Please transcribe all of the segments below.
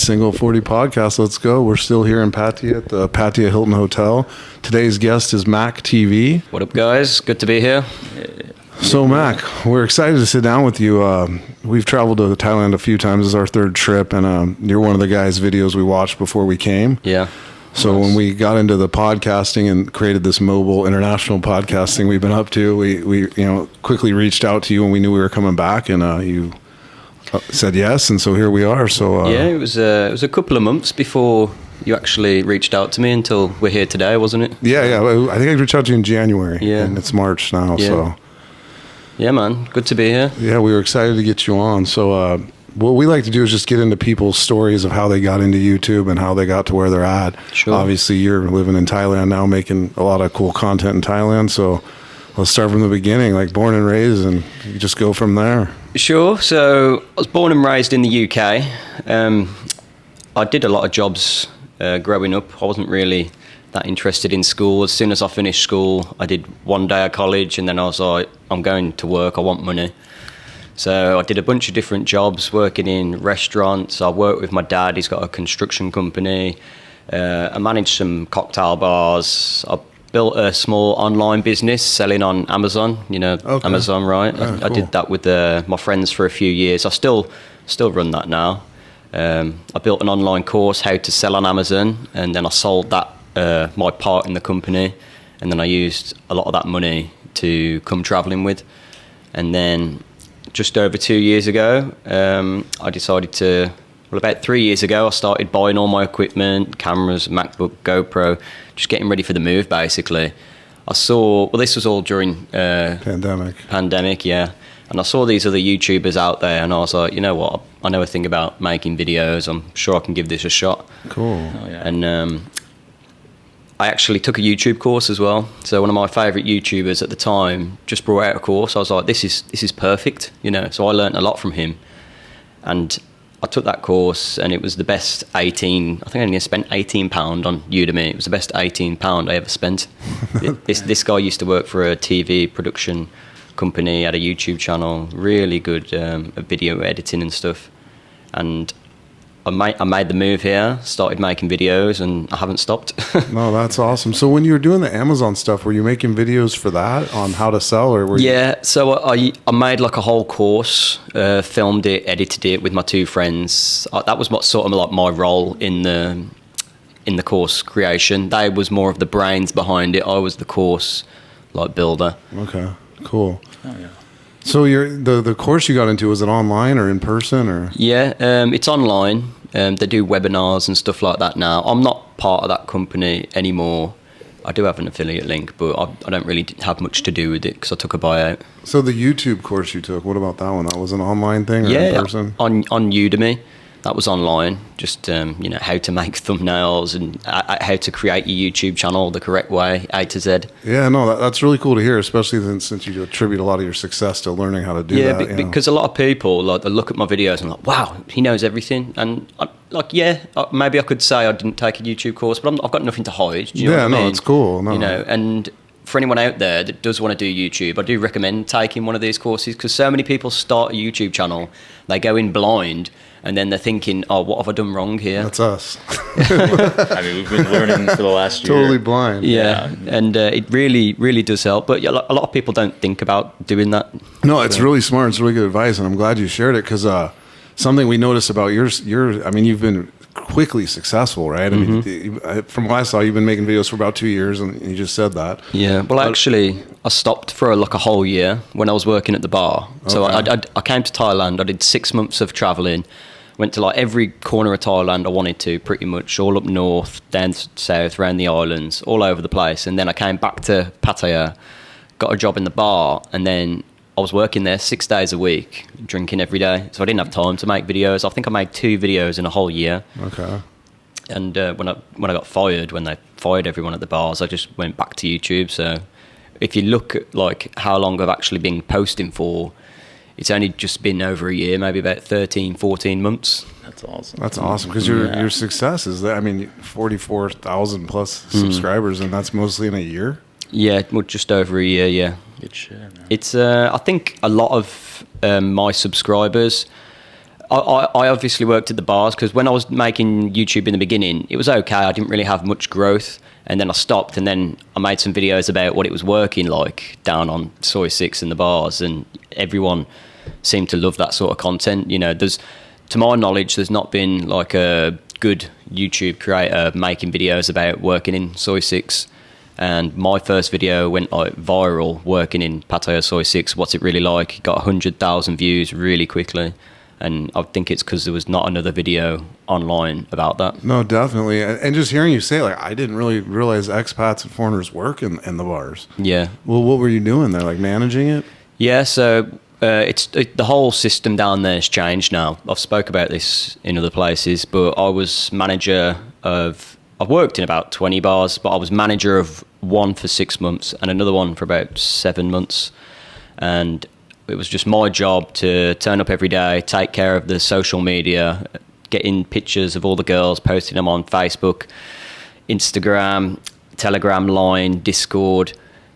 Single 40 podcast. Let's go. We're still here in Pattaya at the Pattaya Hilton Hotel. Today's guest is MacTV. What up, guys? Good to be here. So, Mac, we're excited to sit down with you. We've traveled to Thailand a few times. This is our third trip, and you're one of the guys' videos we watched before we came. Yeah. So nice. When we got into the podcasting and created this mobile international podcasting we've been up to, we quickly reached out to you when we knew we were coming back, and you said yes, and so here we are. So yeah, it was a couple of months before you actually reached out to me until we're here today, wasn't it? Yeah. I think I reached out to you in January. Yeah. And it's March now. Yeah. So yeah, man, good to be here. Yeah, we were excited to get you on. So what we like to do is just get into people's stories of how they got into YouTube and how they got to where they're at. Sure. Obviously, you're living in Thailand now, making a lot of cool content in Thailand. So let's start from the beginning, like born and raised, and you just go from there. Sure. So I was born and raised in the UK. I did a lot of jobs growing up. I wasn't really that interested in school. As soon as I finished school, I did one day of college, and then I was like, I'm going to work. I want money. So I did a bunch of different jobs, working in restaurants. I worked with my dad. He's got a construction company. I managed some cocktail bars. I built a small online business selling on Amazon. You know, okay. Amazon, right? Yeah, I did that with my friends for a few years. I still run that now. I built an online course, how to sell on Amazon, and then I sold that, my part in the company, and then I used a lot of that money to come traveling with. And then just over 2 years ago, I decided to, about 3 years ago, I started buying all my equipment, cameras, MacBook, GoPro, just getting ready for the move, basically. This was all during pandemic, yeah. And I saw these other YouTubers out there, and I was like, you know what, I know a thing about making videos. I'm sure I can give this a shot. Cool. Oh, yeah. And I actually took a YouTube course as well. So one of my favourite YouTubers at the time just brought out a course. I was like, this is perfect, you know. So I learned a lot from him, and I took that course, and it was the best I think I only spent £18 on Udemy. It was the best £18 I ever spent. This guy used to work for a TV production company, had a YouTube channel, really good at video editing and stuff. And I made the move here, started making videos, and I haven't stopped. No, that's awesome. So when you were doing the Amazon stuff, were you making videos for that on how to sell, or were you? Yeah, so I made like a whole course, filmed it, edited it with my two friends. That was what sort of like my role in the course creation. They was more of the brains behind it. I was the course like builder. Okay, cool. Oh yeah. So the course you got into, was it online or in person, or? Yeah, it's online. They do webinars and stuff like that now. I'm not part of that company anymore. I do have an affiliate link, but I don't really have much to do with it because I took a buyout. So the YouTube course you took, what about that one? That was an online thing, or in person? on Udemy. That was online, just how to make thumbnails and how to create your YouTube channel the correct way, A to Z. Yeah, no, that's really cool to hear, especially since you attribute a lot of your success to learning how to do that. Yeah, because a lot of people they look at my videos and like, wow, he knows everything. And maybe I could say I didn't take a YouTube course, but I've got nothing to hide. Do you know what I mean? It's cool. No. You know, and for anyone out there that does want to do YouTube, I do recommend taking one of these courses, because so many people start a YouTube channel, they go in blind, and then they're thinking, oh, what have I done wrong here? That's us. I mean, we've been learning for the last year. Totally blind. Yeah. And it really, really does help. But a lot of people don't think about doing that. No, it's really smart. It's really good advice, and I'm glad you shared it, because something we noticed about you've been quickly successful, right? Mm-hmm. I mean, from what I saw, you've been making videos for about 2 years, and you just said that. Yeah. Well, actually, I stopped for a whole year when I was working at the bar. Okay. So I came to Thailand. I did 6 months of traveling. Went to every corner of Thailand I wanted to, pretty much, all up north, down south, around the islands, all over the place. And then I came back to Pattaya, got a job in the bar, and then I was working there 6 days a week, drinking every day. So I didn't have time to make videos. I think I made 2 videos in a whole year. Okay. And when I got fired, when they fired everyone at the bars, I just went back to YouTube. So if you look at how long I've actually been posting for, it's only just been over a year, maybe about 13, 14 months. That's awesome. That's awesome, because your success is that, 44,000 plus subscribers, and that's mostly in a year? Yeah, well, just over a year, yeah. Good shit, man. It's, I think a lot of my subscribers I obviously worked at the bars because when I was making YouTube in the beginning, it was okay. I didn't really have much growth. And then I stopped, and then I made some videos about what it was working like down on Soy 6 in the bars, and everyone seemed to love that sort of content. You know, to my knowledge, there's not been like a good YouTube creator making videos about working in Soy 6. And my first video went like viral working in Pattaya Soy 6. What's it really like? It got 100,000 views really quickly. And I think it's because there was not another video online about that. No, definitely. And just hearing you say, like, I didn't really realize expats and foreigners work in the bars. Yeah. Well, what were you doing there? Like managing it? Yeah, so the whole system down there has changed now. I've spoke about this in other places, but I was manager of... I've worked in about 20 bars, but I was manager of one for 6 months and another one for about 7 months. And it was just my job to turn up every day, take care of the social media, getting pictures of all the girls, posting them on Facebook, Instagram, Telegram, Line, Discord,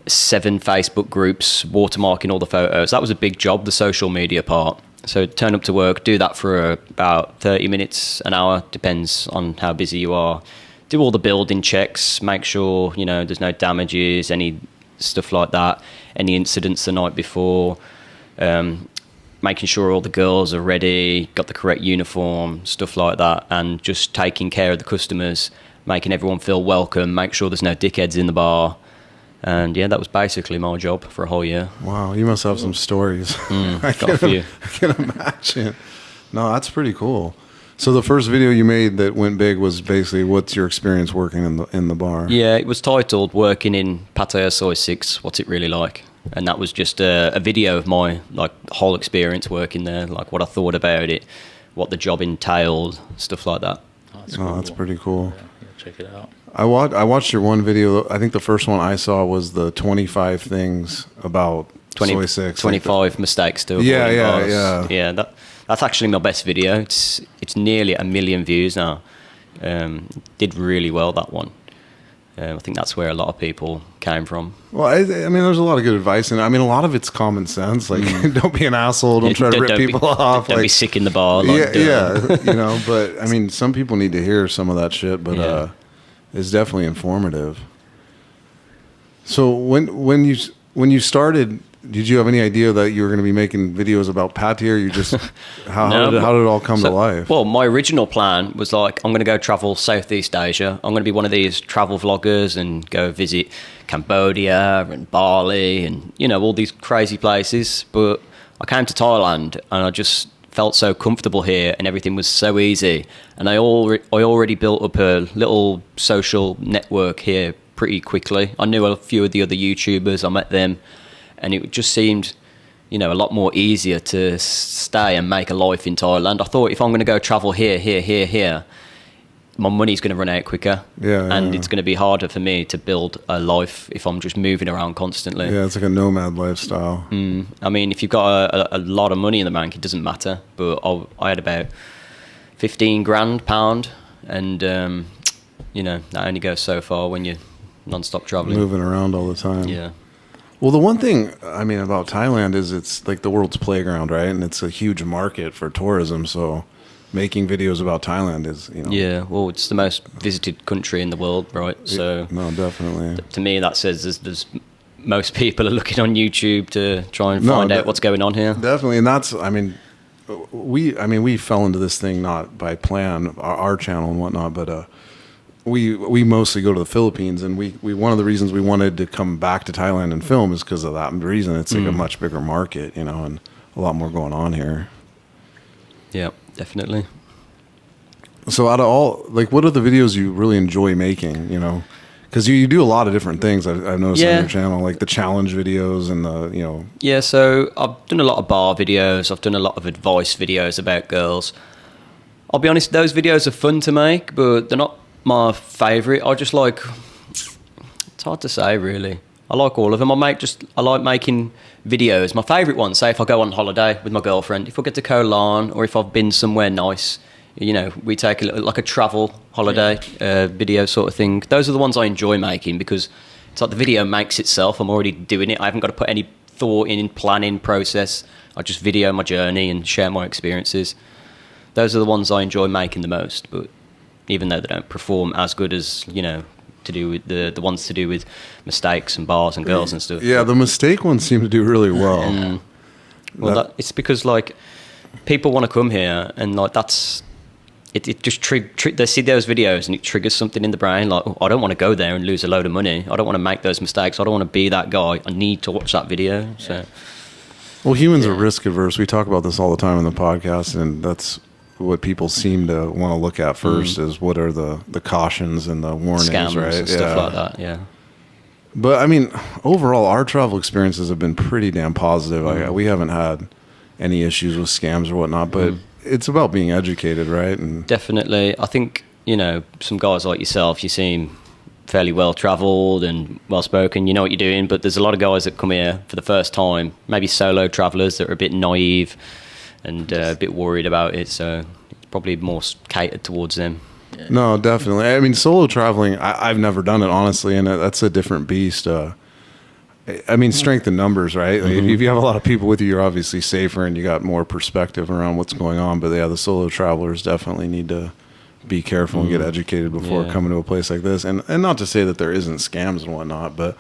7 Facebook groups, watermarking all the photos. That was a big job, the social media part. So turn up to work, do that for about 30 minutes, an hour, depends on how busy you are. Do all the building checks, make sure, you know, there's no damages, any stuff like that, any incidents the night before. Making sure all the girls are ready, got the correct uniform, stuff like that, and just taking care of the customers, making everyone feel welcome, make sure there's no dickheads in the bar. And yeah, that was basically my job for a whole year. Wow, you must have some stories. Got a few. I can imagine. No, that's pretty cool. So the first video you made that went big was basically what's your experience working in the bar? Yeah, it was titled "Working in Pattaya Soy 6. What's it really like?" And that was just a video of my whole experience working there, like what I thought about it, what the job entailed, stuff like that. That's pretty cool. Yeah, check it out. I watched your one video. I think the first one I saw was the 25 things about Soy 6. 25 mistakes to avoid in bars. Yeah. That's actually my best video. It's nearly 1 million views now. Did really well, that one. I think that's where a lot of people came from. Well, I mean, there's a lot of good advice in it. I mean, a lot of it's common sense. Like, don't be an asshole. Don't try to rip people off. Don't be sick in the bar. Yeah, you know. But I mean, some people need to hear some of that shit. But it's definitely informative. So when you started, did you have any idea that you were going to be making videos about Pattaya? Or you just how did it all come to life? Well, my original plan was like, I'm going to go travel Southeast Asia. I'm going to be one of these travel vloggers and go visit Cambodia and Bali and, you know, all these crazy places. But I came to Thailand and I just felt so comfortable here and everything was so easy. And I already built up a little social network here pretty quickly. I knew a few of the other YouTubers. I met them. And it just seemed, you know, a lot more easier to stay and make a life in Thailand. I thought if I'm going to go travel here, my money's going to run out quicker. And it's going to be harder for me to build a life if I'm just moving around constantly. Yeah, it's like a nomad lifestyle. I mean, if you've got a lot of money in the bank, it doesn't matter. But I had about 15 grand pound. And, you know, that only goes so far when you're non-stop traveling. Moving around all the time. Yeah. Well, the one thing, I mean, about Thailand is it's like the world's playground, right? And it's a huge market for tourism. So making videos about Thailand is, you know. Yeah, well, it's the most visited country in the world, right? So no, definitely. To me, that says there's most people are looking on YouTube to try and find out what's going on here. Definitely. And that's, I mean, we fell into this thing not by plan, our channel and whatnot, but we mostly go to the Philippines, and we one of the reasons we wanted to come back to Thailand and film is because of that reason. It's like a much bigger market, you know, and a lot more going on here. Yeah, definitely. So out of all, like, what are the videos you really enjoy making, you know? Because you do a lot of different things, I've noticed on your channel, like the challenge videos and the, you know. Yeah, so I've done a lot of bar videos. I've done a lot of advice videos about girls. I'll be honest, those videos are fun to make, but they're not my favourite. I just like, it's hard to say really. I like all of them. I like making videos. My favourite one, say if I go on holiday with my girlfriend, if I get to Koh Larn or if I've been somewhere nice, you know, we take like a travel holiday video sort of thing. Those are the ones I enjoy making because it's like the video makes itself. I'm already doing it. I haven't got to put any thought in planning process. I just video my journey and share my experiences. those are the ones I enjoy making the most. But even though they don't perform as good as, you know, to do with the ones to do with mistakes and bars and girls and stuff. Yeah, the mistake ones seem to do really well. Well, it's because like people want to come here, and like that's it. It just they see those videos and it triggers something in the brain. Like, oh, I don't want to go there and lose a load of money. I don't want to make those mistakes. I don't want to be that guy. I need to watch that video. So, well, humans are risk averse. We talk about this all the time in the podcast, and that's what people seem to want to look at first is what are the cautions and the warnings, scams right? and stuff like that. Yeah. But I mean, overall, our travel experiences have been pretty damn positive. We haven't had any issues with scams or whatnot, but it's about being educated, right? And definitely. I think, you know, some guys like yourself, you seem fairly well traveled and well spoken, you know what you're doing, but there's a lot of guys that come here for the first time, maybe solo travelers that are a bit naive and a bit worried about it, so it's probably more catered towards them. No, definitely. I mean, solo traveling, I've never done it, honestly, and that's a different beast. I mean, strength in numbers, right? Like, if you have a lot of people with you, you're obviously safer and you got more perspective around what's going on. But yeah, the solo travelers definitely need to be careful and get educated before coming to a place like this. And not to say that there isn't scams and whatnot, but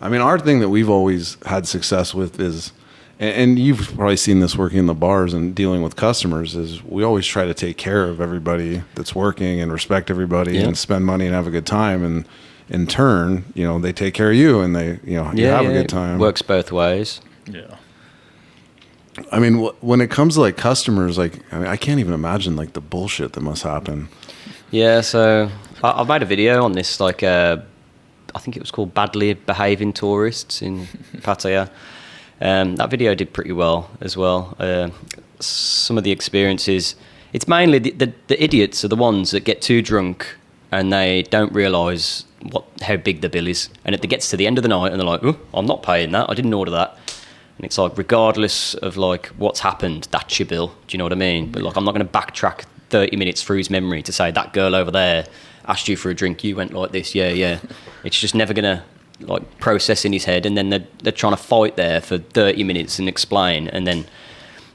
I mean, our thing that we've always had success with is, and you've probably seen this working in the bars and dealing with customers, is we always try to take care of everybody that's working and respect everybody and spend money and have a good time. And in turn, you know, they take care of you and they, you know, you have a good time. It works both ways. Yeah. I mean, when it comes to like customers, like, I mean, I can't even imagine like the bullshit that must happen. Yeah. So I've made a video on this, like, I think it was called Badly Behaving Tourists in Pattaya. That video did pretty well as well. Some of the experiences, it's mainly the idiots are the ones that get too drunk and they don't realise how big the bill is. And it gets to the end of the night and they're like, oh, I'm not paying that. I didn't order that. And it's like, regardless of like what's happened, that's your bill. Do you know what I mean? But like, I'm not going to backtrack 30 minutes through his memory to say that girl over there asked you for a drink. You went like this. Yeah. It's just never going to like process in his head. And then they're trying to fight there for 30 minutes and explain. And then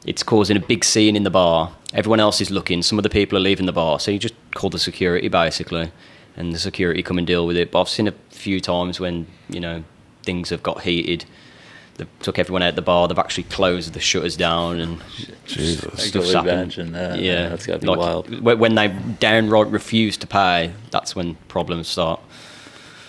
it's causing a big scene in the bar. Everyone else is looking. Some of the people are leaving the bar. So you just call the security basically. And the security come and deal with it. But I've seen a few times when, you know, things have got heated. They've took everyone out the bar. They've actually closed the shutters down and Jesus. I can imagine that. Yeah, that's gotta be like, wild. When they downright refuse to pay, that's when problems start.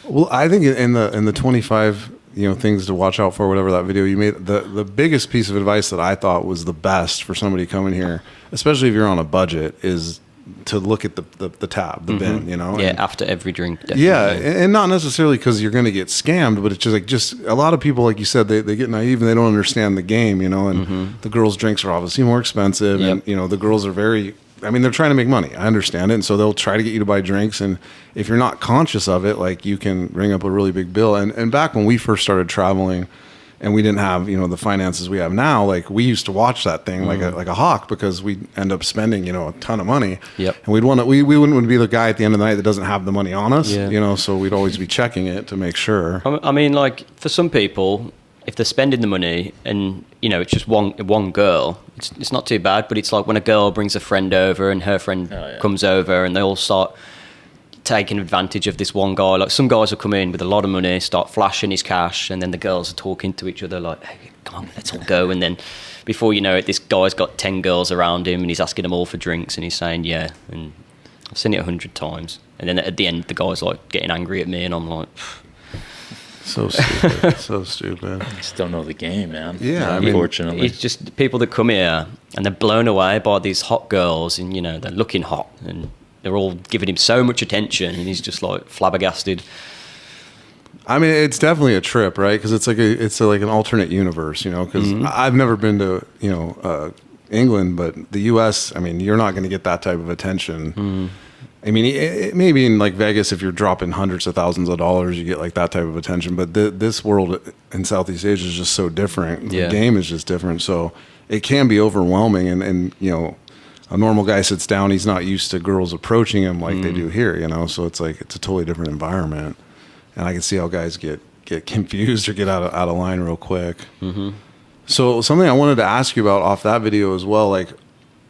Well, I think in the 25, you know, things to watch out for, whatever that video you made, the biggest piece of advice that I thought was the best for somebody coming here, especially if you're on a budget, is to look at the tab, the bin, you know? Yeah, and, after every drink, definitely. Yeah, and not necessarily because you're going to get scammed, but it's just a lot of people, like you said, they get naive and they don't understand the game, you know, and the girls' drinks are obviously more expensive, and, you know, the girls are very, I mean, they're trying to make money. I understand it, and so they'll try to get you to buy drinks, and if you're not conscious of it, like, you can bring up a really big bill. And back when we first started traveling, and we didn't have, you know, the finances we have now, like, we used to watch that thing like a hawk, because we'd end up spending, you know, a ton of money. Yep. And we wouldn't want to be the guy at the end of the night that doesn't have the money on us, you know, so we'd always be checking it to make sure. I mean, like, for some people, if they're spending the money and, you know, it's just one girl, it's not too bad. But it's like when a girl brings a friend over and her friend comes over and they all start taking advantage of this one guy. Like, some guys will come in with a lot of money, start flashing his cash, and then the girls are talking to each other like, hey, come on, let's all go. And then before you know it, this guy's got 10 girls around him and he's asking them all for drinks and he's saying, yeah. And I've seen it 100 times. And then at the end, the guy's like getting angry at me and I'm like... So stupid. So stupid. I just don't know the game, man. Yeah, I mean, unfortunately. It's just people that come here and they're blown away by these hot girls and, you know, they're looking hot and they're all giving him so much attention and he's just like flabbergasted. I mean, it's definitely a trip, right? Because it's like an alternate universe, you know. Because I've never been to, you know, England, but the U.S. I mean, you're not going to get that type of attention. I mean, it maybe in like Vegas, if you're dropping hundreds of thousands of dollars, you get like that type of attention. But this world in Southeast Asia is just so different. The game is just different, so it can be overwhelming. And you know, a normal guy sits down, he's not used to girls approaching him like they do here, you know. So it's like it's a totally different environment. And I can see how guys get confused or get out of line real quick. So something I wanted to ask you about off that video as well, like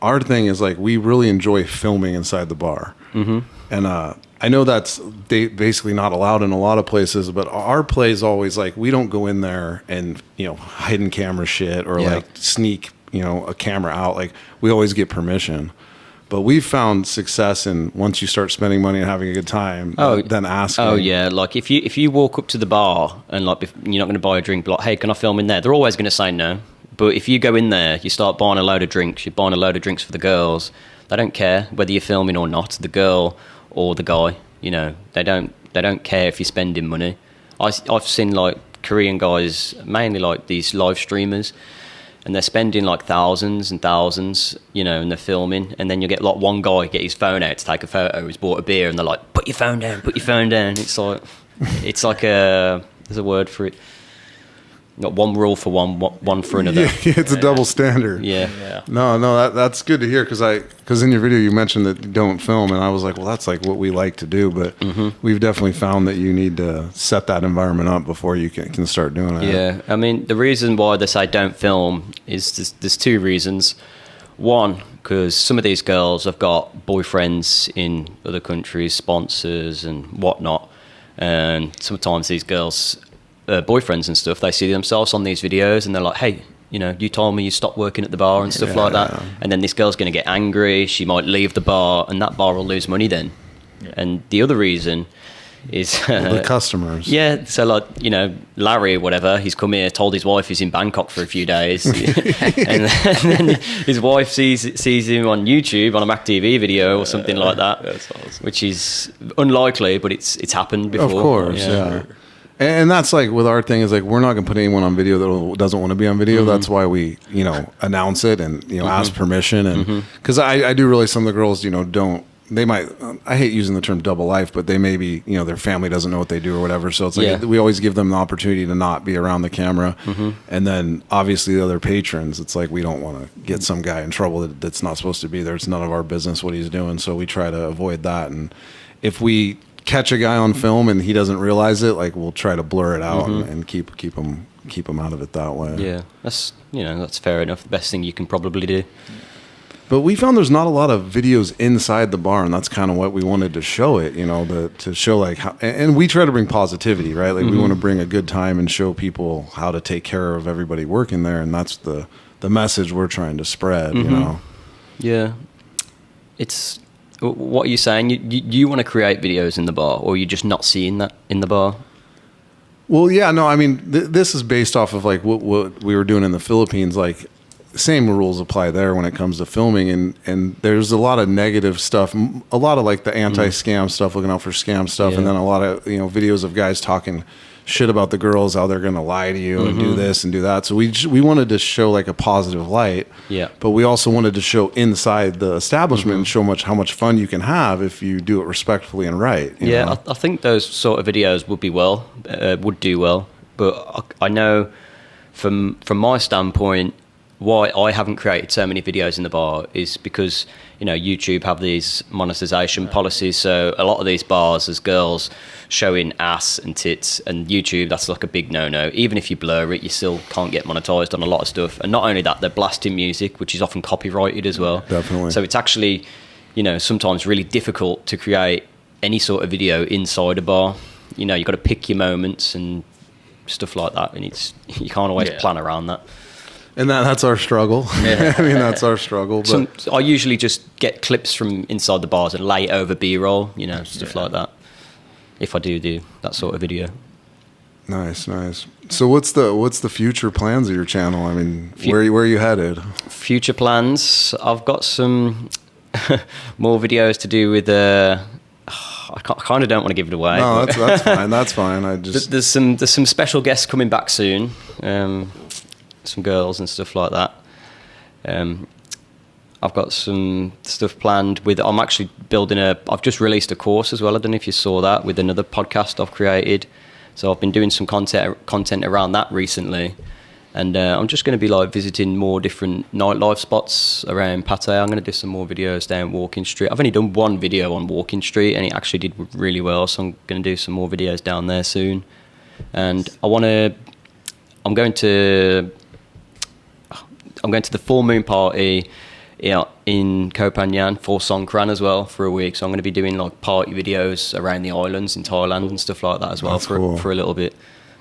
our thing is like we really enjoy filming inside the bar, and I know that's basically not allowed in a lot of places, but our play is always like we don't go in there and hidden camera shit or like sneak a camera out. Like we always get permission. But we've found success in once you start spending money and having a good time, then asking. Oh yeah, like if you walk up to the bar and like you're not going to buy a drink, but like, hey, can I film in there? They're always going to say no. But if you go in there, you start buying a load of drinks. You're buying a load of drinks for the girls. They don't care whether you're filming or not. The girl or the guy, they don't care if you're spending money. I've seen like Korean guys, mainly like these live streamers. And they're spending like thousands and thousands, and they're filming. And then you get like one guy get his phone out to take a photo. He's bought a beer, and they're like, "Put your phone down, put your phone down." It's like there's a word for it. Not one rule for one for another. Yeah, it's a double standard. Yeah. No, that's good to hear because in your video you mentioned that you don't film, and I was like, well, that's like what we like to do, but we've definitely found that you need to set that environment up before you can start doing it. Yeah, I mean, the reason why they say don't film is there's two reasons. One, because some of these girls have got boyfriends in other countries, sponsors and whatnot, and sometimes these girls. Boyfriends and stuff, they see themselves on these videos and they're like, hey, you told me you stopped working at the bar and stuff like that. And then this girl's going to get angry. She might leave the bar and that bar will lose money then. Yeah. And the other reason is... the customers. Yeah. So like, Larry or whatever, he's come here, told his wife he's in Bangkok for a few days. and then his wife sees him on YouTube on a MacTV video or something like that. That's awesome. Which is unlikely, but it's happened before. Of course, yeah. And that's like with our thing is like we're not going to put anyone on video that doesn't want to be on video. That's why we announce it and ask permission, and because I do realize some of the girls don't, they might, I hate using the term double life, but they maybe their family doesn't know what they do or whatever, so it's like we always give them the opportunity to not be around the camera, and then obviously the other patrons, it's like we don't want to get some guy in trouble that's not supposed to be there. It's none of our business what he's doing, so we try to avoid that. And if we catch a guy on film and he doesn't realize it, like we'll try to blur it out and keep him out of it that way. Yeah, that's fair enough. The best thing you can probably do. But we found there's not a lot of videos inside the bar, and that's kind of what we wanted to show it. To show like how, and we try to bring positivity, right? Like we want to bring a good time and show people how to take care of everybody working there, and that's the message we're trying to spread. Yeah, it's. What are you saying? You want to create videos in the bar, or you're just not seeing that in the bar? Well, yeah, no, I mean, this is based off of like what we were doing in the Philippines. Like, same rules apply there when it comes to filming, and there's a lot of negative stuff, a lot of like the anti-scam stuff, looking out for scam stuff, and then a lot of videos of guys talking shit about the girls, how they're gonna lie to you and do this and do that. So we wanted to show like a positive light, but we also wanted to show inside the establishment and show how much fun you can have if you do it respectfully and right. You know? I think those sort of videos would do well. But I know from my standpoint, why I haven't created so many videos in the bar is because YouTube have these monetization policies, so a lot of these bars there's girls showing ass and tits, and YouTube, that's like a big no-no. Even if you blur it, you still can't get monetized on a lot of stuff. And not only that, they're blasting music, which is often copyrighted as well. Definitely. So it's actually sometimes really difficult to create any sort of video inside a bar. You've got to pick your moments and stuff like that, and you can't always plan around that. And that's our struggle. Yeah. I mean, that's our struggle. But I usually just get clips from inside the bars and lay it over B-roll, stuff like that. If I do that sort of video. Nice. So what's the future plans of your channel? I mean, where are you headed? Future plans, I've got some more videos to do with I kind of don't want to give it away. No, that's fine. That's fine. There's some special guests coming back soon. Some girls and stuff like that. I've got some stuff planned I'm actually building I've just released a course as well. I don't know if you saw that, with another podcast I've created. So I've been doing some content around that recently. And I'm just going to be like visiting more different nightlife spots around Pattaya. I'm going to do some more videos down Walking Street. I've only done one video on Walking Street and it actually did really well. So I'm going to do some more videos down there soon. And I'm going to the full moon party in Koh Phangan for Songkran as well for a week. So I'm going to be doing like party videos around the islands in Thailand and stuff like that as well. That's cool. For a little bit.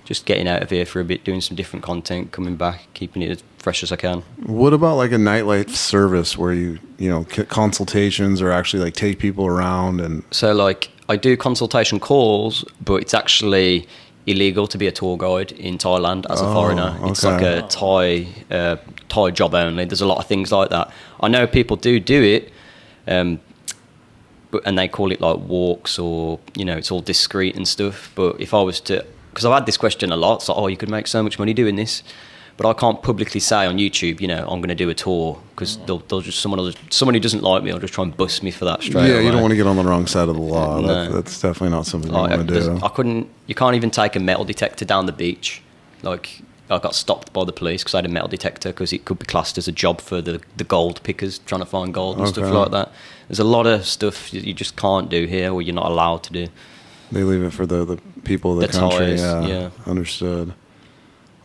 Just getting out of here for a bit, doing some different content, coming back, keeping it as fresh as I can. What about like a nightlife service where you know, consultations or actually like take people around and... So like I do consultation calls, but it's actually illegal to be a tour guide in Thailand as a foreigner. It's like a Thai job only. There's a lot of things like that. I know people do it, and they call it like walks or, you know, it's all discreet and stuff. But if I was to... Because I've had this question a lot. It's like, oh, you could make so much money doing this. But I can't publicly say on YouTube, you know, I'm going to do a tour because they'll just someone who doesn't like me will just try and bust me for that straight away. Yeah, you don't want to get on the wrong side of the law. No. That's definitely not something you want to do. I couldn't. You can't even take a metal detector down the beach. Like I got stopped by the police because I had a metal detector because it could be classed as a job for the gold pickers trying to find gold and stuff like that. There's a lot of stuff you just can't do here or you're not allowed to do. They leave it for the people of the country. Yeah, Understood.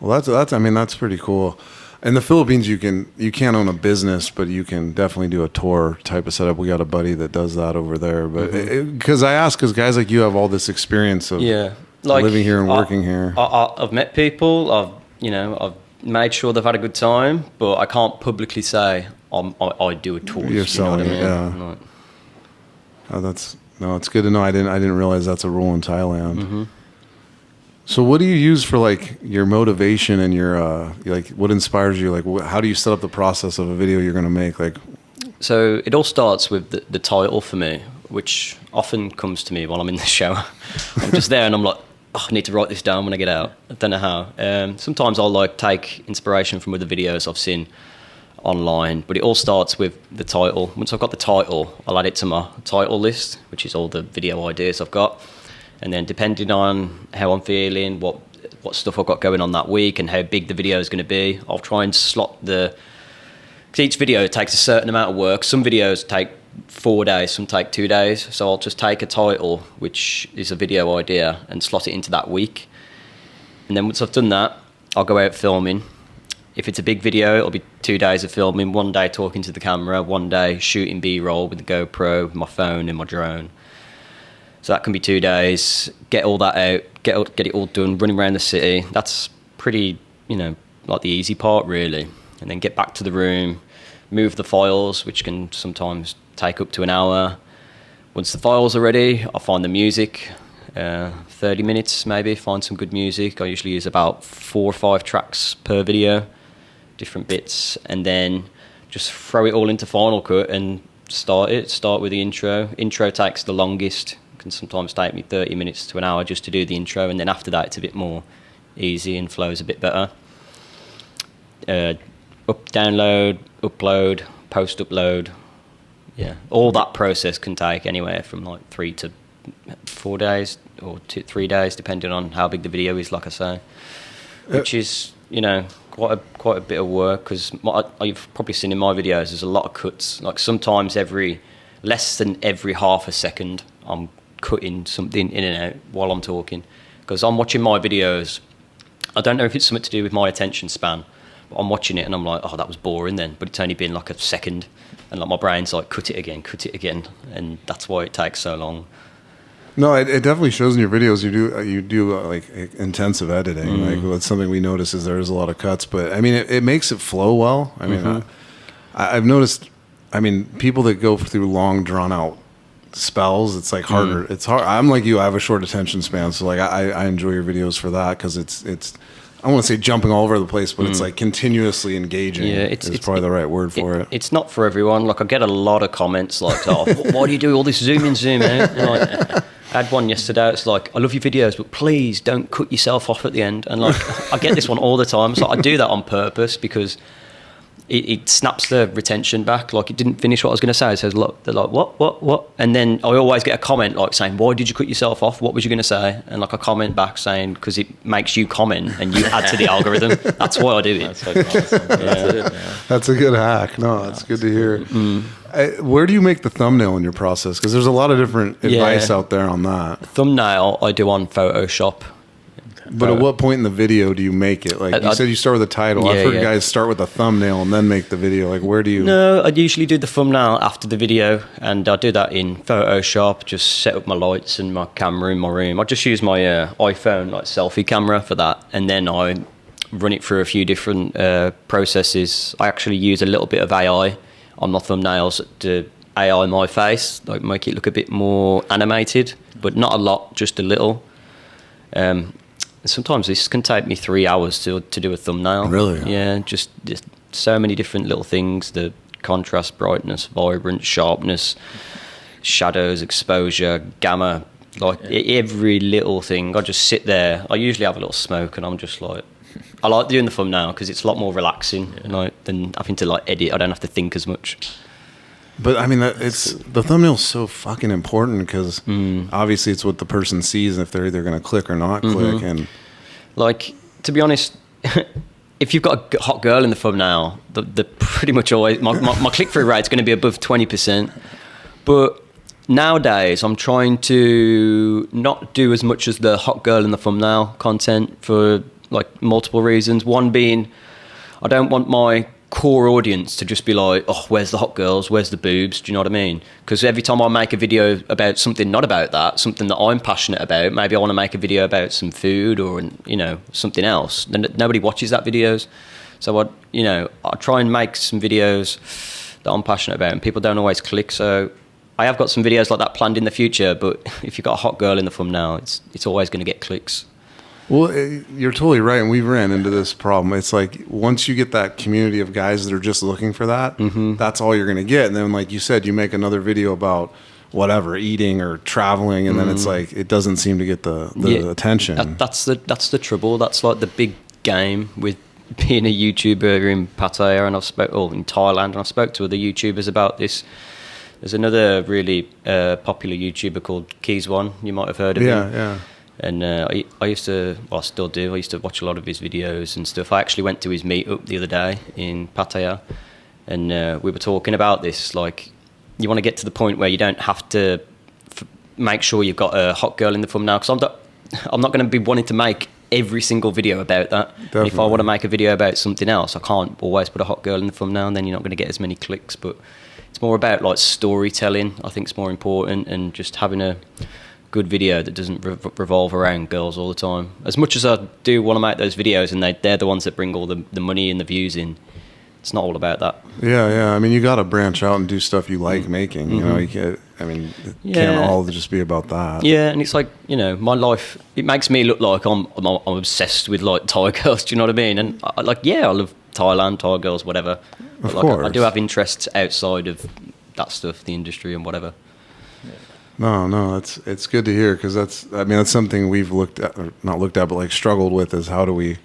Well, that's pretty cool. In the Philippines, you can't own a business, but you can definitely do a tour type of setup. We got a buddy that does that over there. But because I ask, because guys like you have all this experience of living here and working here. I've met people. I've made sure they've had a good time, but I can't publicly say I do a tour. You're selling it, yeah. Like, it's good to know. I didn't realize that's a rule in Thailand. Mm-hmm. So what do you use for like your motivation and your like what inspires you? Like how do you set up the process of a video you're going to make? Like, so it all starts with the title for me, which often comes to me while I'm in the shower. I'm just there and I'm like, oh, I need to write this down when I get out. I don't know how. Sometimes I'll like take inspiration from other videos I've seen online, but it all starts with the title. Once I've got the title, I'll add it to my title list, which is all the video ideas I've got. And then depending on how I'm feeling, what stuff I've got going on that week and how big the video is going to be, I'll try and slot because each video takes a certain amount of work. Some videos take 4 days, some take 2 days. So I'll just take a title, which is a video idea, and slot it into that week. And then once I've done that, I'll go out filming. If it's a big video, it'll be 2 days of filming, 1 day talking to the camera, 1 day shooting B-roll with the GoPro, with my phone and my drone. So that can be 2 days, get all that out, get it all done, running around the city. That's pretty, like the easy part really. And then get back to the room, move the files, which can sometimes take up to an hour. Once the files are ready, I'll find the music, 30 minutes maybe, find some good music. I usually use about 4 or 5 tracks per video, different bits, and then just throw it all into Final Cut and start with the intro. Intro takes the longest. Can sometimes take me 30 minutes to an hour just to do the intro, and then after that it's a bit more easy and flows a bit better. Download, upload, post-upload. Yeah, all that process can take anywhere from like 3 to 4 days or 3 days, depending on how big the video is, like I say. Which is, quite a bit of work, because you've probably seen in my videos, there's a lot of cuts. Like sometimes less than every half a second, I'm cutting something in and out while I'm talking, because I'm watching my videos. I don't know if it's something to do with my attention span, but I'm watching it and I'm like, oh, that was boring then, but it's only been like a second, and like my brain's like, cut it again, and that's why it takes so long. No, it definitely shows in your videos. You do like intensive editing. Like that's something we notice is there's a lot of cuts, but I mean it makes it flow well. I mean I've noticed. I mean people that go through long drawn out spells, it's like harder. It's hard. I'm like you. I have a short attention span, so like I enjoy your videos for that, because it's I don't want to say jumping all over the place, but it's like continuously engaging. Yeah, it's probably the right word for it. It's not for everyone. Like I get a lot of comments like, oh, why do you do all this zoom in, zoom out? And like, I had one yesterday. It's like, I love your videos, but please don't cut yourself off at the end. And like, I get this one all the time. So I do that on purpose, because it snaps the retention back. Like it didn't finish what I was going to say. It says, look, they're like, what? And then I always get a comment like saying, why did you cut yourself off? What was you going to say? And like a comment back saying, because it makes you comment and you add to the algorithm. That's why I do it. That's fucking awesome. That's a good hack. No, that's good to hear. Where do you make the thumbnail in your process? Because there's a lot of different advice out there on that. Thumbnail I do on Photoshop. But at what point in the video do you make it? Like you said, you start with the title. I've heard guys start with a thumbnail and then make the video. Like, where do you? No, I usually do the thumbnail after the video, and I do that in Photoshop. Just set up my lights and my camera in my room. I just use my iPhone like selfie camera for that, and then I run it through a few different processes. I actually use a little bit of AI on my thumbnails to AI my face, like make it look a bit more animated, but not a lot, just a little. Sometimes this can take me 3 hours to do a thumbnail. Really? Yeah, just so many different little things: the contrast, brightness, vibrance, sharpness, shadows, exposure, gamma, like every little thing. I just sit there. I usually have a little smoke, and I'm just like, I like doing the thumbnail because it's a lot more relaxing, than having to like edit. I don't have to think as much. But I mean, the thumbnail's so fucking important because obviously it's what the person sees if they're either going to click or not click. And like, to be honest, if you've got a hot girl in the thumbnail, the pretty much always my click-through rate is going to be above 20%. But nowadays, I'm trying to not do as much as the hot girl in the thumbnail content for like multiple reasons. One being, I don't want my core audience to just be like, oh, where's the hot girls, where's the boobs, do you know what I mean? Because every time I make a video about something not about that, something that I'm passionate about, maybe I want to make a video about some food or something else, then nobody watches that videos. So I try and make some videos that I'm passionate about, and people don't always click. So I have got some videos like that planned in the future, but if you've got a hot girl in the thumbnail, it's always going to get clicks. Well, you're totally right, and we've ran into this problem. It's like once you get that community of guys that are just looking for that, that's all you're going to get. And then, like you said, you make another video about whatever, eating or traveling, and then it's like it doesn't seem to get the attention. That's the trouble. That's like the big game with being a YouTuber in Pattaya, and in Thailand, and I've spoke to other YouTubers about this. There's another really popular YouTuber called Keys One. You might have heard of him. Yeah. And I used to, well, I still do. I used to watch a lot of his videos and stuff. I actually went to his meetup the other day in Pattaya, and we were talking about this. Like, you want to get to the point where you don't have to make sure you've got a hot girl in the thumbnail. Because I'm not going to be wanting to make every single video about that. And if I want to make a video about something else, I can't always put a hot girl in the thumbnail, and then you're not going to get as many clicks. But it's more about like storytelling. I think it's more important, and just having a good video that doesn't revolve around girls all the time. As much as I do want to make those videos, and they're the ones that bring all the money and the views in, it's not all about that. Yeah. I mean, you got to branch out and do stuff you like making. You know, you can't. I mean, it can't all just be about that. Yeah, and it's like, my life. It makes me look like I'm obsessed with like Thai girls. Do you know what I mean? And I love Thailand, Thai girls, whatever. But of course, I do have interests outside of that stuff, the industry and whatever. No, it's good to hear, because that's something we've not looked at, but like struggled with, is how do we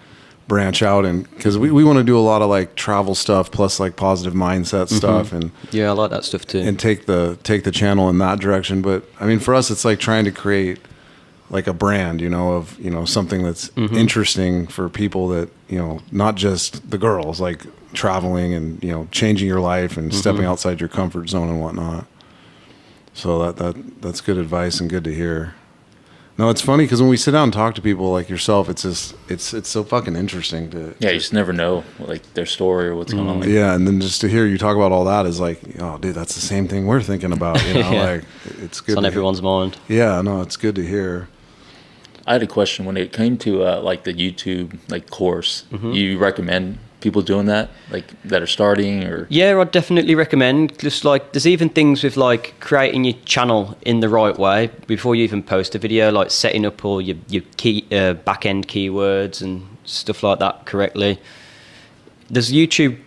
branch out, and because we want to do a lot of like travel stuff plus like positive mindset stuff, and I like that stuff too, and take the channel in that direction. But I mean, for us, it's like trying to create like a brand, of something that's interesting for people that not just the girls, like traveling and changing your life and stepping outside your comfort zone and whatnot. So that's good advice and good to hear. No, it's funny because when we sit down and talk to people like yourself, it's just it's so fucking interesting to. Yeah, you just never know like their story or what's going on. Yeah, and then just to hear you talk about all that is like, oh, dude, that's the same thing we're thinking about. Like it's good. It's on everyone's mind. Yeah, no, it's good to hear. I had a question when it came to like the YouTube like course. You recommend people doing that, like that are starting, or? Yeah, I'd definitely recommend. Just like there's even things with like creating your channel in the right way before you even post a video, like setting up all your key back end keywords and stuff like that correctly. There's YouTube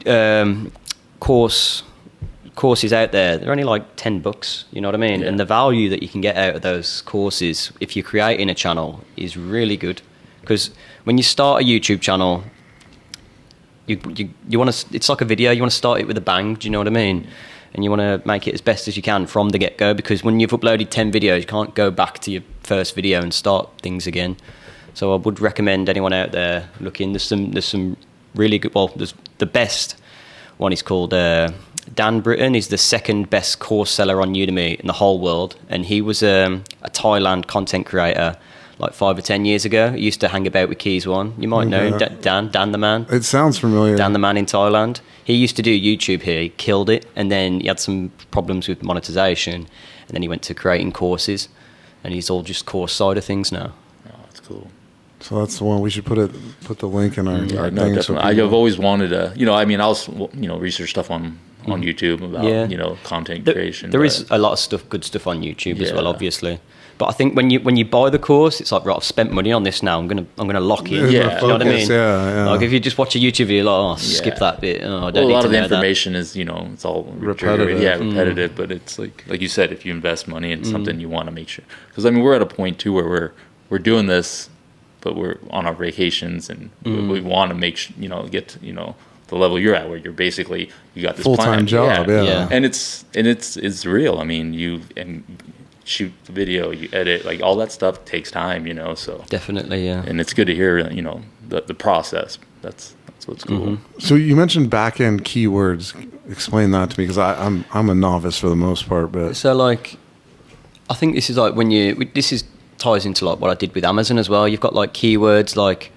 courses out there. They're only like $10. You know what I mean? Yeah. And the value that you can get out of those courses if you're creating a channel is really good, because when you start a YouTube channel, you want to, it's like a video, you want to start it with a bang, do you know what I mean? And you want to make it as best as you can from the get-go, because when you've uploaded 10 videos, you can't go back to your first video and start things again. So I would recommend anyone out there looking. There's some really good, there's the best one is called Dan Britton. He's the second best course seller on Udemy in the whole world, and he was a Thailand content creator like 5 or 10 years ago. He used to hang about with Keys One. You might know him, Dan the man. It sounds familiar. Dan the man in Thailand. He used to do YouTube here. He killed it, and then he had some problems with monetization, and then he went to creating courses, and he's all just course side of things now. Oh, that's cool. So that's the one we should put the link in our No, thing. definitely. I've always wanted to, I mean, I'll, research stuff on YouTube about, content creation. There is a lot of good stuff on YouTube as well, obviously. But I think when you buy the course, it's like, right, I've spent money on this now. I'm gonna lock in. Yeah. You know what I mean? Yeah. Like if you just watch a YouTube video, like, skip that bit. Oh, I don't need a lot to of the know that. information is, it's all Repetitive. Yeah, repetitive. But it's like you said, if you invest money in something, you want to make sure. Because I mean, we're at a point too where we're doing this, but we're on our vacations, and we want to make get to, the level you're at, where you're basically you got this full-time plan. job, yeah. And it's real. I mean, you shoot the video, you edit, like all that stuff takes time, so Definitely, yeah. and it's good to hear, the process. That's what's cool. So you mentioned back-end keywords. Explain that to me, because I'm a novice for the most part, but So like, I think this is like ties into like what I did with Amazon as well. You've got like keywords like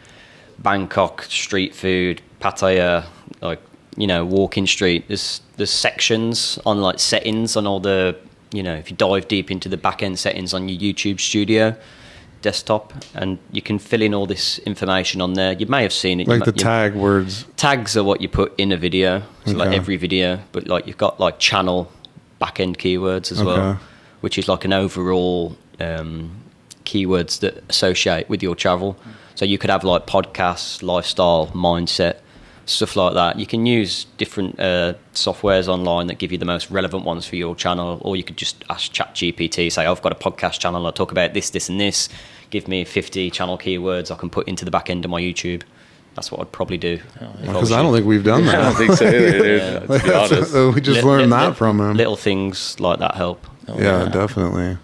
Bangkok street food, Pattaya, like walking street. There's sections on like settings on all the if you dive deep into the back end settings on your YouTube studio desktop, and you can fill in all this information on there. You may have seen it. like the tag words. Tags are what you put in a video, so like Okay. every video. But like you've got like channel back end keywords as well, which is like an overall keywords that associate with your travel. So you could have like podcasts, lifestyle, mindset, stuff like that. You can use different softwares online that give you the most relevant ones for your channel, or you could just ask ChatGPT, say, I've got a podcast channel, I talk about this, this and this, give me 50 channel keywords I can put into the back end of my YouTube. That's what I'd probably do. Because I don't think we've done that. I don't think so either, dude. To be honest. We just learned that from him. Little things like that help. Yeah, definitely.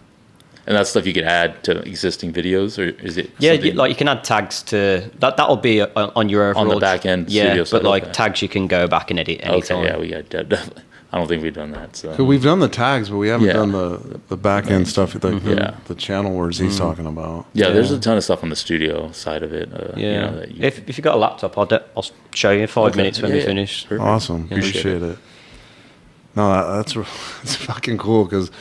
And that's stuff you could add to existing videos, or is it? Yeah, something- like you can add tags to that. That'll be on your overall on the back end. Yeah, studio but side, like okay. tags you can go back and edit anytime. Okay, yeah, we got definitely. I don't think we've done that. So We've done the tags, but we haven't Yeah. done the back end stuff, Yeah. the channel words he's talking about. yeah, there's a ton of stuff on the studio side of it. Yeah. That you, If you got a laptop, I'll show you in 5 minutes when we finish. Perfect. Awesome. Appreciate it. No, that's fucking cool, because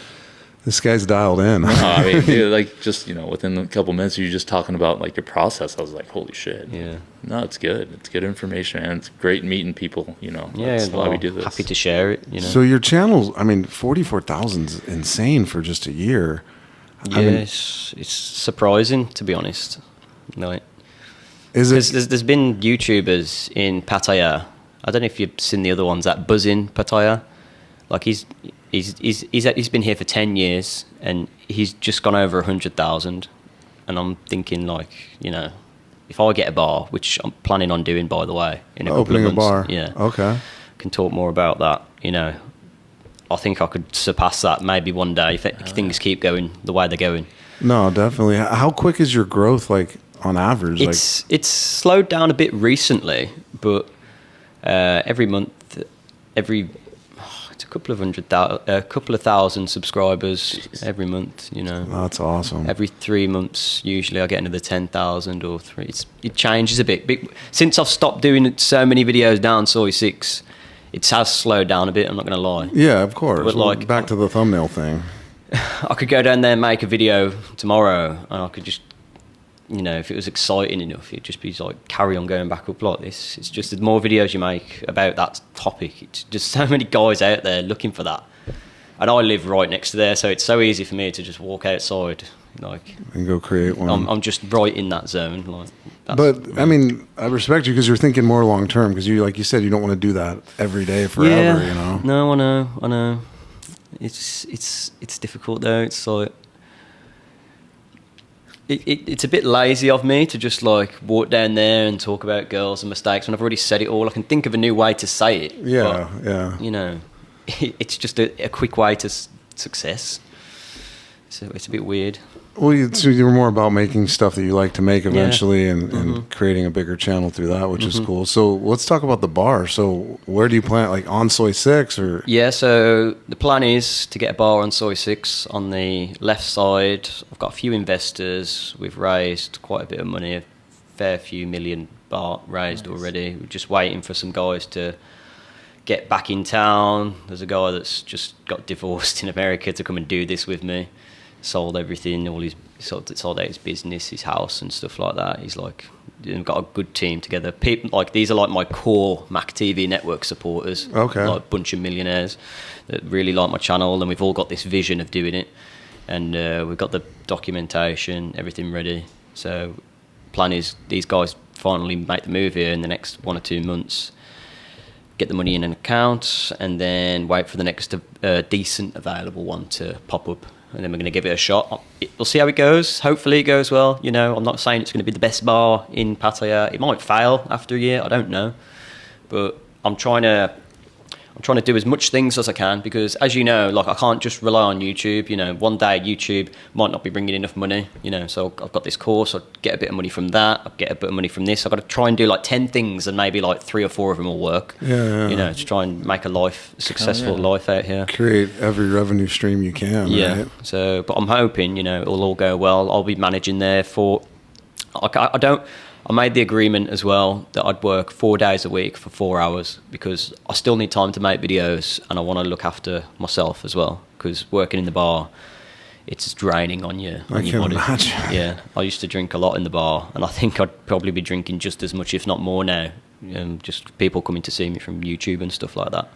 this guy's dialed in. I mean, dude, like just within a couple minutes, you're just talking about like your process. I was like, holy shit. Yeah. No, it's good. It's good information, and it's great meeting people. Yeah, That's why we do this. happy to share it. So your channels, 44,000 is insane for just a year. It's surprising, to be honest. Like, Is it? there's been YouTubers in Pattaya. I don't know if you've seen the other ones that buzz in Pattaya. Like he's been here for 10 years and he's just gone over 100,000. And I'm thinking, like, if I get a bar, which I'm planning on doing, by the way, in a Opening couple a of months, bar. yeah, Okay. can talk more about that. I think I could surpass that maybe one day if things keep going the way they're going. No, definitely. How quick is your growth, like, on average? It's slowed down a bit recently, but every month, it's a couple of thousand subscribers every month. That's awesome. Every 3 months, usually I get another 10,000 or 3. It changes a bit. But since I've stopped doing so many videos down Soy 6, it has slowed down a bit. I'm not going to lie. Yeah, of course. But, like, back to the thumbnail thing. I could go down there and make a video tomorrow, and I could just, if it was exciting enough, it'd just be like, carry on going back up like this. It's just the more videos you make about that topic, it's just so many guys out there looking for that. And I live right next to there, so it's so easy for me to just walk outside, like, And go create one. I'm just right in that zone. Like, But I mean, I respect you because you're thinking more long term. Because you, like you said, you don't want to do that every day forever. Yeah. No, I know. It's difficult though. It's like it's a bit lazy of me to just like walk down there and talk about girls and mistakes when I've already said it all. I can think of a new way to say it. Yeah, but, yeah. It's just a quick way to success. So it's a bit weird. Well, so you were more about making stuff that you like to make eventually, and creating a bigger channel through that, which is cool. So let's talk about the bar. So where do you plan, like on Soy 6 or? Yeah, so the plan is to get a bar on Soy 6 on the left side. I've got a few investors. We've raised quite a bit of money, a fair few million baht raised already. We're just waiting for some guys to get back in town. There's a guy that's just got divorced in America to come and do this with me. Sold everything, sold out his business, his house and stuff like that. He's like, got a good team together. People like these are like my core MacTV network supporters. Okay. Like a bunch of millionaires that really like my channel, and we've all got this vision of doing it. And we've got the documentation, everything ready. So plan is these guys finally make the move here in the next 1 or 2 months, get the money in an account, and then wait for the next decent available one to pop up. And then we're going to give it a shot. We'll see how it goes. Hopefully it goes well. You know, I'm not saying it's going to be the best bar in Pattaya. It might fail after a year. I don't know. But I'm trying to do as much things as I can, because as you know, like I can't just rely on YouTube. You know, one day YouTube might not be bringing enough money, you know, so I've got this course, I'll get a bit of money from that, I'll get a bit of money from this. I've got to try and do like 10 things, and maybe like 3 or 4 of them will work. Yeah. You know, to try and make a successful life out here. Create every revenue stream you can. Yeah. Right? So, but I'm hoping, you know, it'll all go well. I'll be managing there for, I made the agreement as well that I'd work 4 days a week for 4 hours, because I still need time to make videos, and I want to look after myself as well, because working in the bar, it's draining on you. I can imagine. Yeah, I used to drink a lot in the bar, and I think I'd probably be drinking just as much, if not more now. Just people coming to see me from YouTube and stuff like that.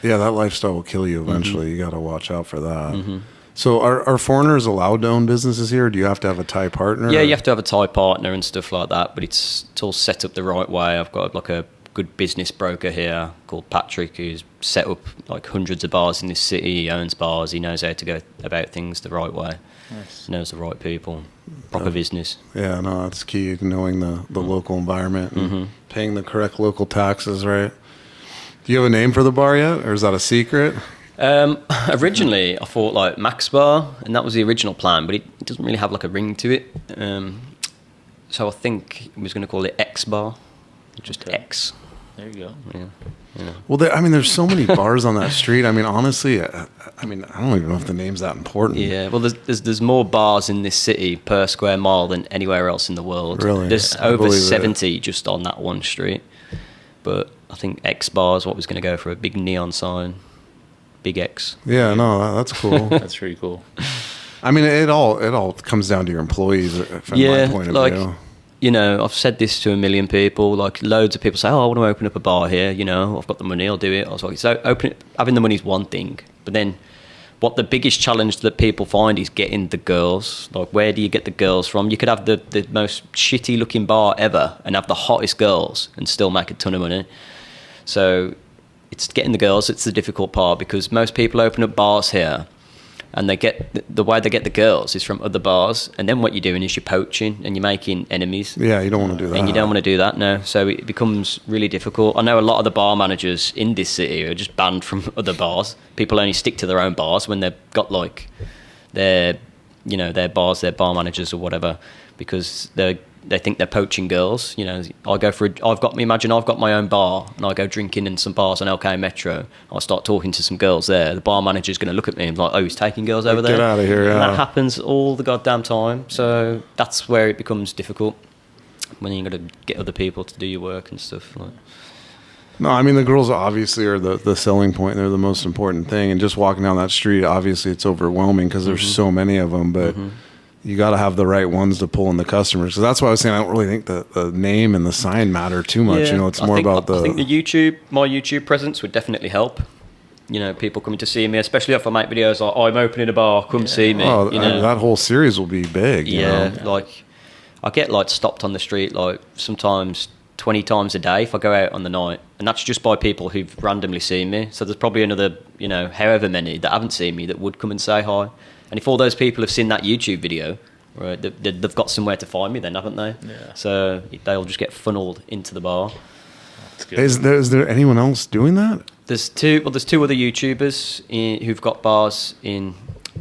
Yeah, that lifestyle will kill you eventually. You got to watch out for that. So are foreigners allowed to own businesses here, or do you have to have a Thai partner? Yeah, or? you have to have a Thai partner and stuff like that, but it's all set up the right way. I've got like a good business broker here called Patrick, who's set up like hundreds of bars in this city. He owns bars. He knows how to go about things the right way. Nice. He knows the right people. Proper business. Yeah, no, that's key, knowing the local environment and paying the correct local taxes, right? Do you have a name for the bar yet, or is that a secret? Originally, I thought like Max Bar, and that was the original plan, but it doesn't really have like a ring to it. So I think I was going to call it X Bar, just X. There you go. Yeah. Well, there's so many bars on that street. I mean, honestly, I don't even know if the name's that important. Yeah, well, there's more bars in this city per square mile than anywhere else in the world. Really? There's I over believe 70 just on that one street. But I think X Bar is what was going to go for, a big neon sign. Big X. Yeah, no, that's cool. That's pretty cool. I mean, it all comes down to your employees, from my point of view. You know, I've said this to a million people. Like, loads of people say, "Oh, I want to open up a bar here." You know, I've got the money, I'll do it. I was like, so having the money is one thing, but then what the biggest challenge that people find is getting the girls. Like, where do you get the girls from? You could have the most shitty looking bar ever and have the hottest girls and still make a ton of money. So it's getting the girls. It's the difficult part, because most people open up bars here, and they get the way they get the girls is from other bars, and then what you're doing is you're poaching and you're making enemies. Yeah, you don't want to do that. And you don't want to do that, no. So it becomes really difficult. I know a lot of the bar managers in this city are just banned from other bars. People only stick to their own bars when they've got like their bars, their bar managers or whatever, because they think they're poaching girls. You know, I've got my own bar, and I go drinking in some bars on LK Metro. I start talking to some girls there. The bar manager's going to look at me and be like, "Oh, he's taking girls over there." Get out of here! Yeah. And that happens all the goddamn time. So that's where it becomes difficult, when you got to get other people to do your work and stuff. Like. No, I mean, the girls obviously are the selling point. They're the most important thing. And just walking down that street, obviously it's overwhelming because there's so many of them. But you got to have the right ones to pull in the customers. So that's why I was saying I don't really think the name and the sign matter too much. Yeah, you know, it's more about the... I think my YouTube presence would definitely help. You know, people coming to see me, especially if I make videos like, "Oh, I'm opening a bar, come see me." Oh, you know? that whole series will be big. Yeah, you know? like I get like stopped on the street like sometimes 20 times a day if I go out on the night, and that's just by people who've randomly seen me. So there's probably another, you know, however many that haven't seen me that would come and say hi. And if all those people have seen that YouTube video, right, they've got somewhere to find me then, haven't they? Yeah. So they'll just get funneled into the bar. That's good. Is there anyone else doing that? There's two other YouTubers who've got bars in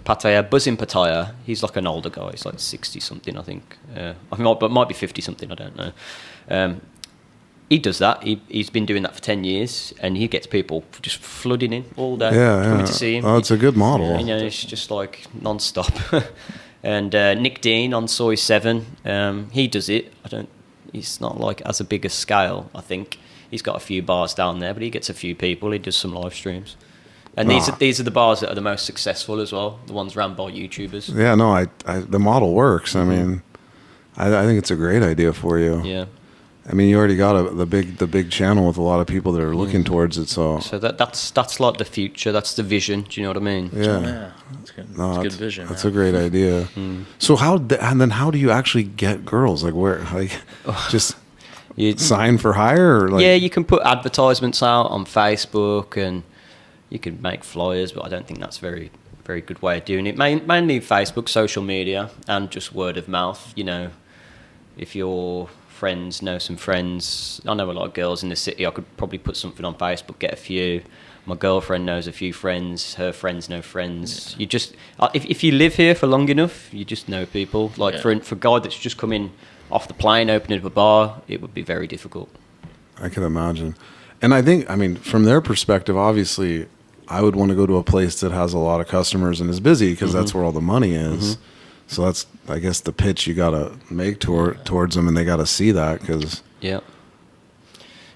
Pattaya, Buzz in Pattaya. He's like an older guy. He's like 60 something, I think. But might be 50 something. I don't know. He does that. He's been doing that for 10 years, and he gets people just flooding in all day, coming to see him. Oh, it's a good model. You know, it's just like non-stop. And Nick Dean on Soy 7, he does it. He's not like as a bigger scale, I think. He's got a few bars down there, but he gets a few people. He does some live streams. And these are the bars that are the most successful as well, the ones run by YouTubers. Yeah, no, the model works. I mean, I think it's a great idea for you. Yeah. I mean, you already got the big channel with a lot of people that are looking towards it. So that's like the future. That's the vision. Do you know what I mean? Yeah, that's good. No, that's a good vision. That's a great idea. So how do you actually get girls? Like where? Like just sign for hire? Or like? Yeah, you can put advertisements out on Facebook and you can make flyers, but I don't think that's a very, very good way of doing it. Mainly Facebook, social media, and just word of mouth. You know, if your friends know some friends, I know a lot of girls in the city, I could probably put something on Facebook, get a few. My girlfriend knows a few friends, her friends know friends. You just, if you live here for long enough, you just know people. Like for a guy that's just coming off the plane, opening up a bar, it would be very difficult. I can imagine. And I think, I mean, from their perspective, obviously, I would want to go to a place that has a lot of customers and is busy because that's where all the money is. So that's, I guess, the pitch you got to make towards them, and they got to see that because... Yeah.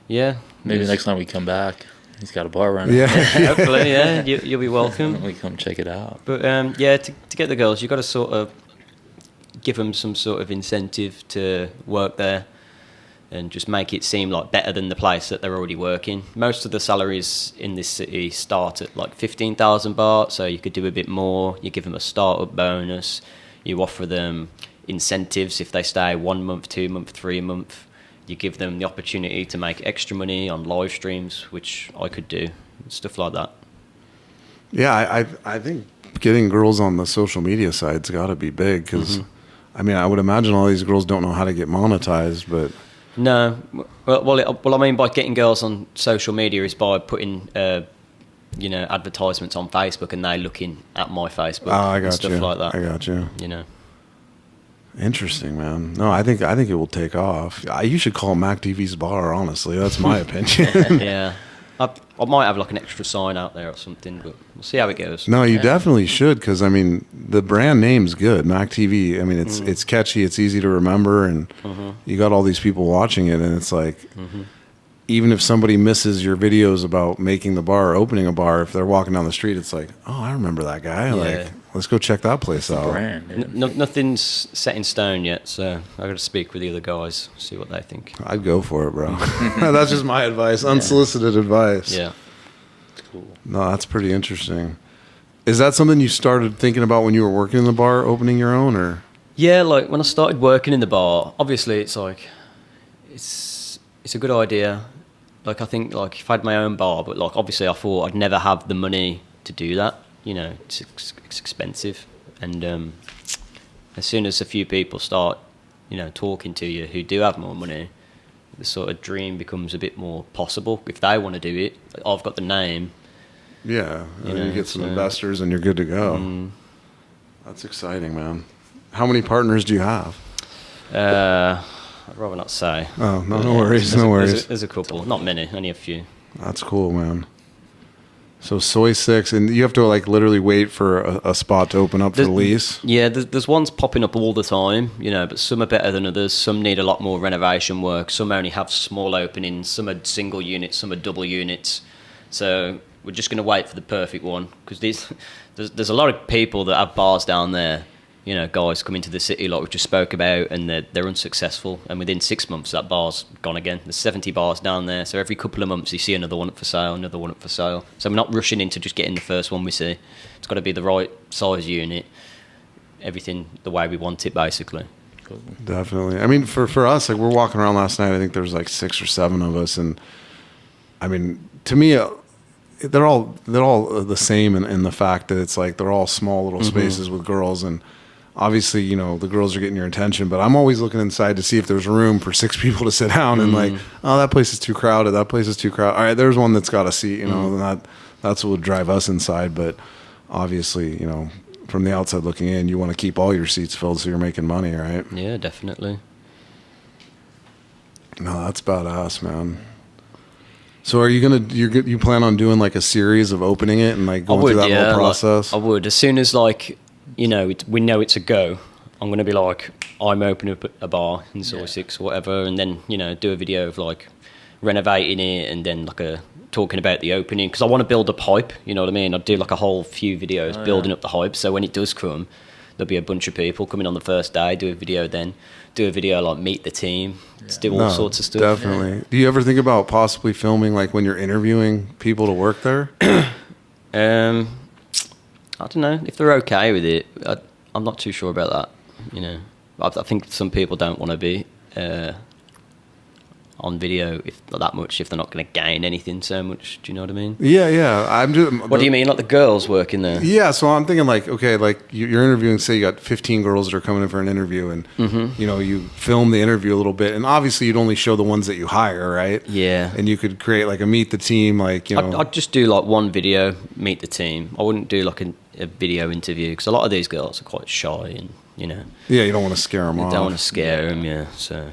Maybe next time we come back, he's got a bar running. Yeah. Hopefully, yeah, you'll be welcome. We come check it out. But to get the girls, you've got to sort of give them some sort of incentive to work there and just make it seem like better than the place that they're already working. Most of the salaries in this city start at like 15,000 baht, so you could do a bit more. You give them a start-up bonus. You offer them incentives if they stay 1 month, 2 month, 3 month. You give them the opportunity to make extra money on live streams, which I could do, stuff like that. Yeah, I think getting girls on the social media side's got to be big because, I mean, I would imagine all these girls don't know how to get monetized, but... No. Well, I mean by getting girls on social media is by putting... advertisements on Facebook and they looking at my Facebook and stuff like that. I got you. You know. Interesting, man. No, I think it will take off. You should call MacTV's bar, honestly. That's my opinion. Yeah. I might have like an extra sign out there or something, but we'll see how it goes. No, you definitely should because, I mean, the brand name's good. MacTV, I mean, it's catchy, it's easy to remember, and you got all these people watching it, and it's like... Even if somebody misses your videos about making the bar or opening a bar, if they're walking down the street, it's like, oh, I remember that guy. Yeah. Like, let's go check that place out. Brand, nothing's set in stone yet, so I got to speak with the other guys, see what they think. I'd go for it, bro. That's just my advice, unsolicited advice. Yeah. Cool. No, that's pretty interesting. Is that something you started thinking about when you were working in the bar, opening your own, or? Yeah, like when I started working in the bar, obviously it's like, it's a good idea. Like I think like if I had my own bar, but like obviously I thought I'd never have the money to do that. You know, it's expensive, and as soon as a few people start, talking to you who do have more money, the sort of dream becomes a bit more possible. If they want to do it, I've got the name. Yeah, you get some investors and you're good to go. That's exciting, man. How many partners do you have? I'd rather not say. Oh, no worries, no worries. There's a couple, not many, only a few. That's cool, man. So Soy 6, and you have to like literally wait for a spot to open up for the lease? Yeah, there's ones popping up all the time, but some are better than others. Some need a lot more renovation work. Some only have small openings. Some are single units, some are double units. So we're just going to wait for the perfect one because there's a lot of people that have bars down there. Guys come into the city like we just spoke about, and they're unsuccessful. And within 6 months, that bar's gone again. There's 70 bars down there, so every couple of months you see another one up for sale, another one up for sale. So we're not rushing into just getting the first one we see. It's got to be the right size unit, everything the way we want it, basically. Definitely. I mean, for us, like we're walking around last night. I think there was like 6 or 7 of us, and I mean, to me, they're all the same in the fact that it's like they're all small little spaces with girls and. Obviously, the girls are getting your attention, but I'm always looking inside to see if there's room for 6 people to sit down and like, oh, that place is too crowded. That place is too crowded. All right, there's one that's got a seat, and that's what would drive us inside. But obviously, from the outside looking in, you want to keep all your seats filled so you're making money, right? Yeah, definitely. No, that's badass, man. So are you plan on doing like a series of opening it and like going through that whole process? Like, I would. As soon as like, we know it's a go, I'm going to be like, I'm opening up a bar in Soy 6 or whatever, and then, do a video of like renovating it and then like talking about the opening, because I want to build up hype, you know what I mean? I'd do like a whole few videos building up the hype, so when it does come, there'll be a bunch of people coming on the first day, do a video like meet the team, do all sorts of stuff. Definitely. Yeah. Do you ever think about possibly filming like when you're interviewing people to work there? I don't know if they're okay with it. I'm not too sure about that. I think some people don't want to be on video if they're not going to gain anything so much. Do you know what I mean? Yeah. What do you mean, like the girls working there? Yeah, so I'm thinking like, okay, like you're interviewing, say you got 15 girls that are coming in for an interview, and you film the interview a little bit, and obviously you'd only show the ones that you hire, right? Yeah. And you could create like a meet the team, like I'd just do like one video, meet the team. I wouldn't do like a video interview, because a lot of these girls are quite shy, and Yeah, you don't want to scare them off. You don't want to scare them, yeah. So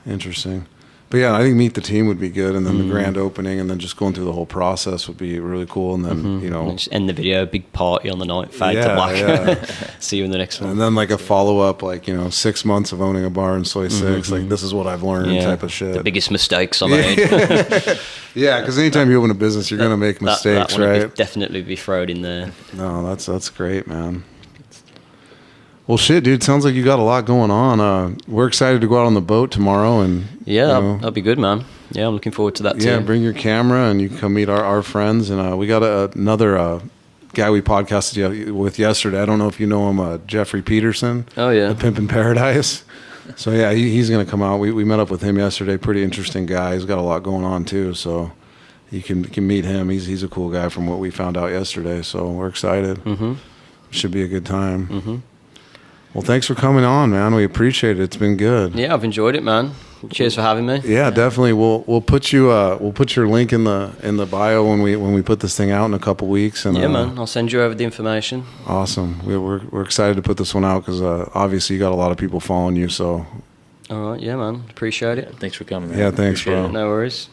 interesting. But yeah, I think meet the team would be good, and then the grand opening, and then just going through the whole process would be really cool. And then and then just end the video, big party on the night, fade to black. Yeah. See you in the next one. And then like a follow up, like 6 months of owning a bar in Soy 6. Like, this is what I've learned, type of shit. The biggest mistakes I made. Yeah, because anytime you open a business, you're gonna make mistakes, that right? Definitely be thrown in there. No, that's great, man. Well, shit, dude. Sounds like you got a lot going on. We're excited to go out on the boat tomorrow, and that'll be good, man. Yeah, I'm looking forward to that too. Yeah, bring your camera, and you can come meet our friends. And we got another guy we podcasted with yesterday. I don't know if you know him, Jeffrey Peterson. Oh yeah, the Pimp in Paradise. So yeah, he's gonna come out. We met up with him yesterday. Pretty interesting guy. He's got a lot going on too. So you can meet him. He's a cool guy from what we found out yesterday. So we're excited. Should be a good time. Well, thanks for coming on, man. We appreciate it. It's been good. Yeah, I've enjoyed it, man. Cheers for having me. Yeah, definitely. We'll put your link in the bio when we put this thing out in a couple weeks. And yeah, man, I'll send you over the information. Awesome. We're excited to put this one out because obviously you got a lot of people following you. So. All right, yeah, man. Appreciate it. Thanks for coming, man. Yeah, thanks, Appreciate bro. it. No worries.